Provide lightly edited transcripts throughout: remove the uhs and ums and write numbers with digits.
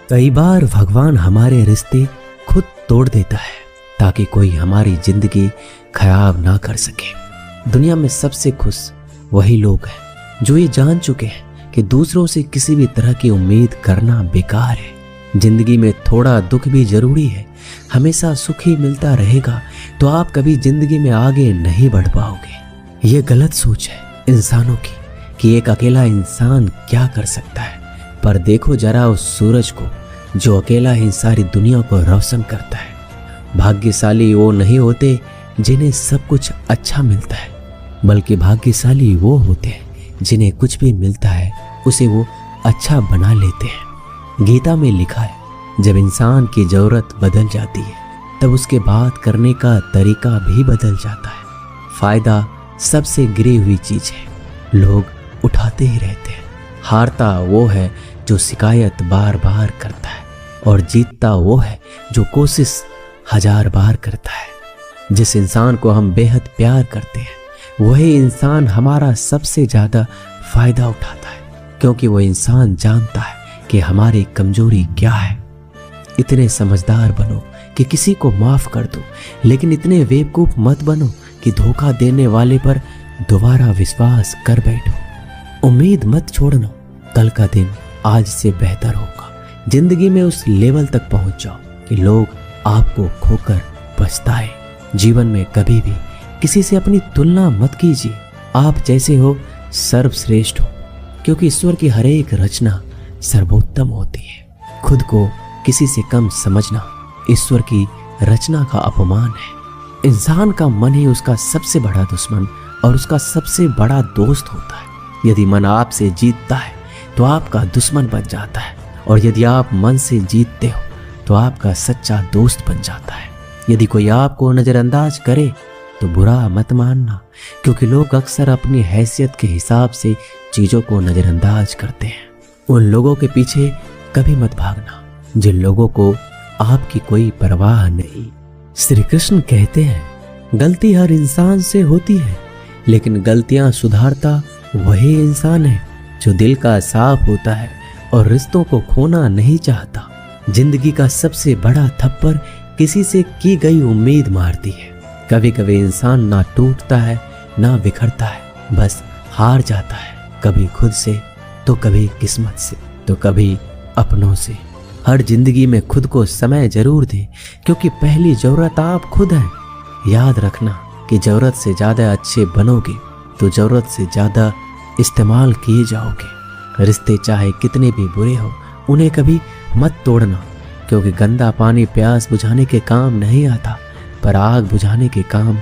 कई बार भगवान हमारे रिश्ते खुद तोड़ देता है ताकि कोई हमारी जिंदगी खराब ना कर सके। दुनिया में सबसे खुश वही लोग हैं जो ये जान चुके हैं कि दूसरों से किसी भी तरह की उम्मीद करना बेकार है। जिंदगी में थोड़ा दुख भी जरूरी है। हमेशा सुख ही मिलता रहेगा तो आप कभी जिंदगी में आगे नहीं बढ़ पाओगे। ये गलत सोच है इंसानों की कि एक अकेला इंसान क्या कर सकता है। पर देखो जरा उस सूरज को जो अकेला ही सारी दुनिया को रोशन करता है। भाग्यशाली वो नहीं होते जिन्हें सब कुछ अच्छा मिलता है, बल्कि भाग्यशाली वो होते हैं जिन्हें कुछ भी मिलता है उसे वो अच्छा बना लेते हैं। गीता में लिखा है, जब इंसान की जरूरत बदल जाती है तब उसके बात करने का तरीका भी बदल जाता है। फायदा सबसे गिरी हुई चीज है, लोग उठाते ही रहते हैं। हारता वो है जो शिकायत बार बार करता है और जीतता वो है जो कोशिश 1000 बार करता है। जिस इंसान को हम बेहद प्यार करते हैं वही इंसान हमारा सबसे ज्यादा फायदा उठाता है, क्योंकि वो इंसान जानता है कि हमारी कमजोरी क्या है। इतने समझदार बनो कि किसी को माफ कर दो, लेकिन इतने बेवकूफ मत बनो कि धोखा देने वाले पर दोबारा विश्वास कर बैठो। उम्मीद मत छोड़ना, कल का दिन आज से बेहतर होगा। जिंदगी में उस लेवल तक पहुंच जाओ कि लोग आपको खोकर पछताए। जीवन में कभी भी किसी से अपनी तुलना मत कीजिए। आप जैसे हो सर्वश्रेष्ठ हो, क्योंकि ईश्वर की हर एक रचना सर्वोत्तम होती है। खुद को किसी से कम समझना ईश्वर की रचना का अपमान है। इंसान का मन ही उसका सबसे बड़ा दुश्मन और उसका सबसे बड़ा दोस्त होता है। यदि मन आपसे जीतता है तो आपका दुश्मन बन जाता है, और यदि आप मन से जीतते हो तो आपका सच्चा दोस्त बन जाता है। यदि कोई आपको नजरअंदाज करे तो बुरा मत मानना, क्योंकि लोग अक्सर अपनी हैसियत के हिसाब से चीजों को नजरअंदाज करते हैं। उन लोगों के पीछे कभी मत भागना जिन लोगों को आपकी कोई परवाह नहीं। श्री कृष्ण कहते हैं, गलती हर इंसान से होती है, लेकिन गलतियां सुधारता वही इंसान है जो दिल का साफ होता है और रिश्तों को खोना नहीं चाहता। जिंदगी का सबसे बड़ा थप्पड़ किसी से की गई उम्मीद मारती है। कभी कभी इंसान ना टूटता है ना बिखरता है, बस हार जाता है, कभी खुद से तो कभी किस्मत से तो कभी अपनों से। हर जिंदगी में खुद को समय जरूर दें, क्योंकि पहली जरूरत आप खुद हैं। याद रखना कि जरूरत से ज्यादा अच्छे बनोगे तो जरूरत से ज्यादा इस्तेमाल किए जाओगे। रिश्ते चाहे कितने भी बुरे हो उन्हें कभी मत तोड़ना, क्योंकि गंदा पानी प्यास बुझाने के काम नहीं आता, पर आग बुझाने के काम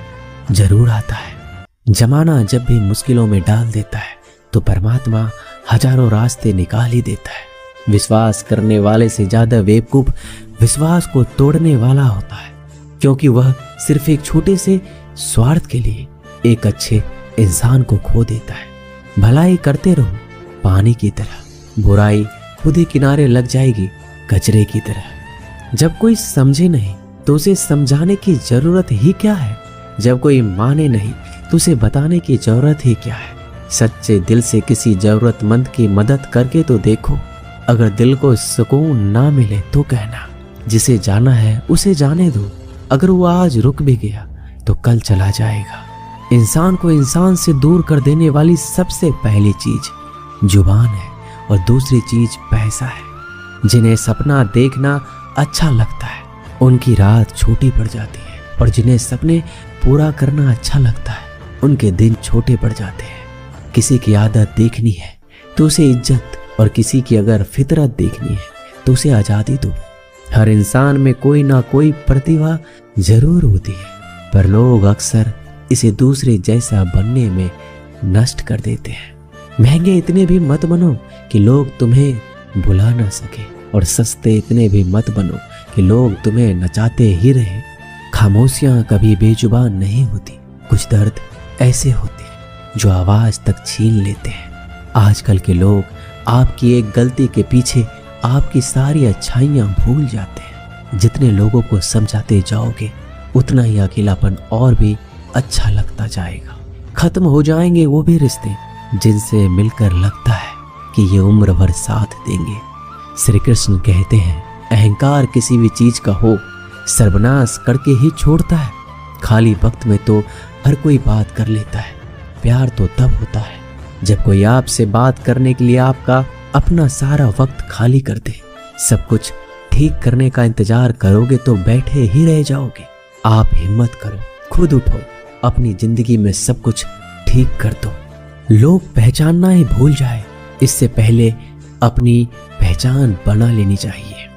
जरूर आता है। जमाना जब भी मुश्किलों में डाल देता है तो परमात्मा हजारों रास्ते निकाल ही देता है। विश्वास करने वाले से ज्यादा बेवकूफ विश्वास को तोड़ने वाला होता है, क्योंकि वह सिर्फ एक छोटे से स्वार्थ के लिए एक अच्छे इंसान को खो देता है। भलाई करते रहो पानी की तरह, बुराई खुद ही किनारे लग जाएगी कचरे की तरह। जब कोई समझे नहीं तो उसे समझाने की जरूरत ही क्या है। जब कोई माने नहीं तो उसे बताने की जरूरत ही क्या है। सच्चे दिल से किसी जरूरतमंद की मदद करके तो देखो। अगर दिल को सुकून ना मिले तो कहना, जिसे जाना है उसे जाने दो। अगर वो आज रुक भी गया तो कल चला जाएगा। इंसान को इंसान से दूर कर देने वाली सबसे पहली चीज जुबान है और दूसरी चीज पैसा है। जिन्हें सपना देखना अच्छा लगता है उनकी रात छोटी पड़ जाती है, और जिन्हें सपने पूरा करना अच्छा लगता है उनके दिन छोटे पड़ जाते हैं। किसी की आदत देखनी है तो उसे इज्जत, और किसी की अगर फितरत देखनी है तो उसे आजादी दो। हर इंसान में कोई ना कोई प्रतिभा जरूर होती है, पर लोग अक्सर इसे दूसरे जैसा बनने में नष्ट कर देते हैं। महंगे इतने भी मत बनो कि लोग तुम्हें बुला ना सके, और सस्ते इतने भी मत बनो कि लोग तुम्हें नचाते ही रहे। खामोशियां कभी बेजुबान नहीं होती। कुछ दर्द ऐसे होते हैं जो आवाज तक छीन लेते हैं। आजकल के लोग आपकी एक गलती के पीछे आपकी सारी अच्छाइयां भूल जाते हैं। जितने लोगों को समझाते जाओगे उतना ही अकेलापन और भी अच्छा लगता जाएगा। खत्म हो जाएंगे वो भी रिश्ते जिनसे मिलकर लगता है कि ये उम्र भर साथ देंगे। श्री कृष्ण कहते हैं, अहंकार किसी भी चीज का हो सर्वनाश करके ही छोड़ता है। खाली वक्त में तो हर कोई बात कर लेता है। प्यार तो तब होता है जब कोई आपसे बात करने के लिए आपका अपना सारा वक्त खाली कर दे। सब कुछ ठीक करने का इंतजार करोगे तो बैठे ही रह जाओगे। आप हिम्मत करो, खुद उठो, अपनी जिंदगी में सब कुछ ठीक कर दो। लोग पहचानना ही भूल जाए इससे पहले अपनी पहचान बना लेनी चाहिए।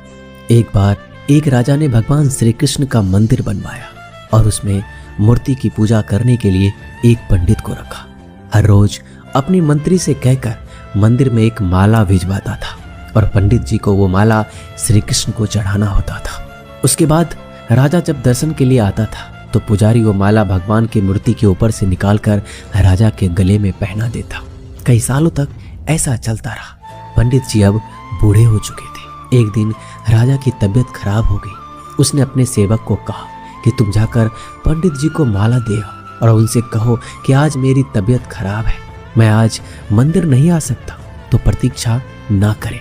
एक बार एक राजा ने भगवान श्री कृष्ण का मंदिर बनवाया और उसमें मूर्ति की पूजा करने के लिए एक पंडित को रखा। हर रोज अपनी मंत्री से कहकर मंदिर में एक माला भिजवाता था और पंडित जी को वो माला श्री कृष्ण को चढ़ाना होता था। उसके बाद राजा जब दर्शन के लिए आता था तो पुजारी वो माला भगवान की मूर्ति के ऊपर से निकालकर राजा के गले में पहना देता। कई सालों तक ऐसा चलता रहा। पंडित जी अब बूढ़े हो चुके थे। एक दिन राजा की तबीयत खराब हो गई। उसने अपने सेवक को कहा कि तुम जाकर पंडित जी को माला दे आओ और उनसे कहो कि आज मेरी तबीयत खराब है, मैं आज मंदिर नहीं आ सकता, तो प्रतीक्षा ना करें।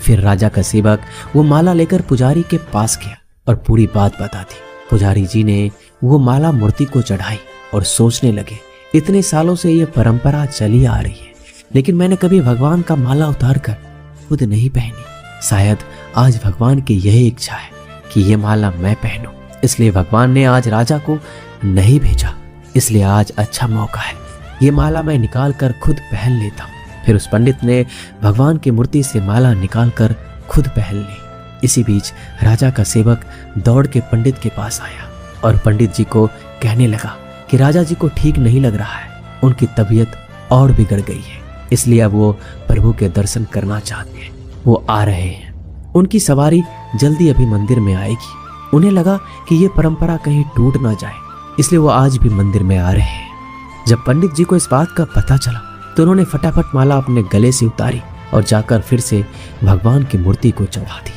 फिर राजा का सेवक वो माला लेकर पुजारी के पास गया और पूरी बात बता दी। पुजारी जी ने वो माला मूर्ति को चढ़ाई और सोचने लगे, इतने सालों से ये परंपरा चली आ रही है, लेकिन मैंने कभी भगवान का माला उतार कर खुद नहीं पहनी। शायद आज भगवान की यही इच्छा है कि ये माला मैं पहनूं, इसलिए भगवान ने आज राजा को नहीं भेजा। इसलिए आज अच्छा मौका है, ये माला मैं निकाल कर खुद पहन लेता हूँ। फिर उस पंडित ने भगवान की मूर्ति से माला निकाल कर खुद पहन ली। इसी बीच राजा का सेवक दौड़ के पंडित के पास आया और पंडित जी को कहने लगा कि राजा जी को ठीक नहीं लग रहा है, उनकी तबीयत और बिगड़ गई है, इसलिए अब वो प्रभु के दर्शन करना चाहते हैं। वो आ रहे हैं, उनकी सवारी जल्दी अभी मंदिर में आएगी। उन्हें लगा कि ये परंपरा कहीं टूट ना जाए, इसलिए वो आज भी मंदिर में आ रहे हैं। जब पंडित जी को इस बात का पता चला तो उन्होंने फटाफट माला अपने गले से उतारी और जाकर फिर से भगवान की मूर्ति को चढ़ा दी।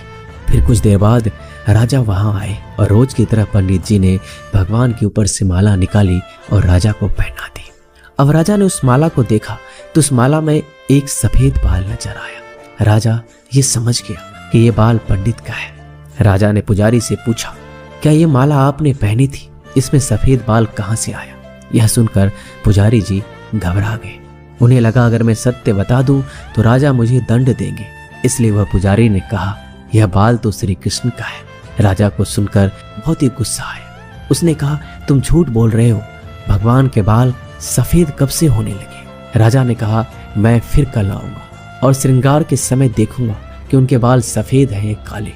फिर कुछ देर बाद राजा वहां आए और रोज की तरह पंडित जी ने भगवान के ऊपर से माला निकाली और राजा को पहना दी। अब राजा ने उस माला को देखा तो उस माला में एक सफेद बाल नजर आया। राजा ये समझ गया कि ये बाल पंडित का है। राजा ने पुजारी से पूछा, क्या ये माला आपने पहनी थी? इसमें सफेद बाल कहाँ से आया? यह सुनकर पुजारी जी घबरा गए। उन्हें लगा अगर मैं सत्य बता दूं तो राजा मुझे दंड देंगे, इसलिए वह पुजारी ने कहा, यह बाल तो श्री कृष्ण का है। राजा को सुनकर बहुत ही गुस्सा आया। उसने कहा, तुम झूठ बोल रहे हो, भगवान के बाल सफेद कब से होने लगे? राजा ने कहा, मैं फिर कल आऊंगा और श्रृंगार के समय देखूंगा कि उनके बाल सफेद हैं या काले।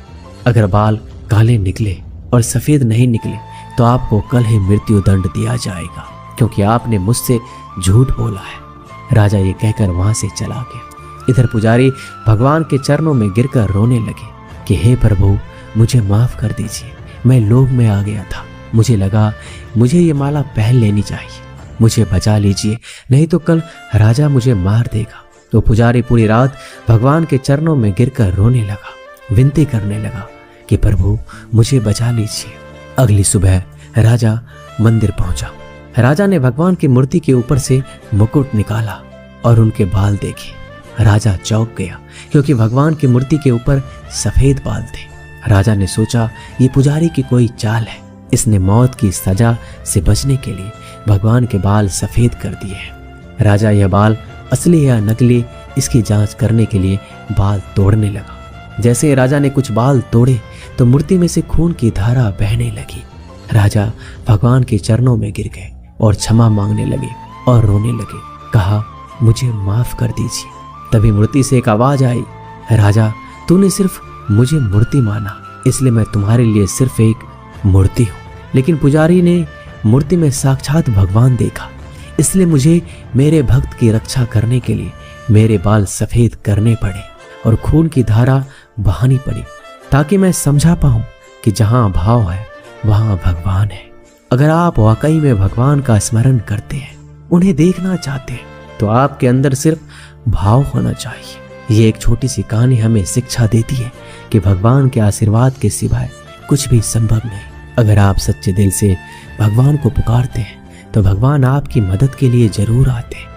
अगर बाल काले निकले और सफेद नहीं निकले तो आपको कल ही मृत्यु दंड दिया जाएगा, क्योंकि आपने मुझसे झूठ बोला है। राजा ये कहकर वहां से चला गया। इधर पुजारी भगवान के चरणों में गिरकर रोने लगे कि हे प्रभु, मुझे माफ कर दीजिए, मैं लोभ में आ गया था, मुझे लगा मुझे ये माला पहन लेनी चाहिए, मुझे बचा लीजिए, नहीं तो कल राजा मुझे मार देगा। तो पुजारी पूरी रात भगवान के चरणों में गिरकर रोने लगा, विनती करने लगा कि प्रभु मुझे बचा लीजिए। अगली सुबह राजा मंदिर पहुंचा। राजा ने भगवान की मूर्ति के ऊपर से मुकुट निकाला और उनके बाल देखे। राजा चौंक गया क्योंकि भगवान की मूर्ति के ऊपर सफेद बाल थे। राजा ने सोचा ये पुजारी की कोई चाल है, इसने मौत की सजा से बचने के लिए भगवान के बाल सफेद कर दिए हैं। राजा यह बाल असली या नकली इसकी जांच करने के लिए बाल तोड़ने लगा। जैसे राजा ने कुछ बाल तोड़े तो मूर्ति में से खून की धारा बहने लगी। राजा भगवान के चरणों में गिर गए और क्षमा मांगने लगे और रोने लगे। कहा, मुझे माफ कर दीजिए। तभी मूर्ति से एक आवाज आई, राजा, तूने सिर्फ मुझे मूर्ति माना, इसलिए मैं तुम्हारे लिए सिर्फ एक मूर्ति हूँ। लेकिन पुजारी ने मूर्ति में साक्षात भगवान देखा, इसलिए मुझे मेरे भक्त की रक्षा करने के लिए मेरे बाल सफेद करने पड़े और खून की धारा बहानी पड़ी, ताकि मैं समझा पाऊं कि जहां भाव है वहां भगवान है। अगर आप वाकई में भगवान का स्मरण करते हैं, उन्हें देखना चाहते हैं, तो आपके अंदर सिर्फ भाव होना चाहिए। ये एक छोटी सी कहानी हमें शिक्षा देती है कि भगवान के आशीर्वाद के सिवाय कुछ भी संभव नहीं। अगर आप सच्चे दिल से भगवान को पुकारते हैं तो भगवान आपकी मदद के लिए जरूर आते हैं।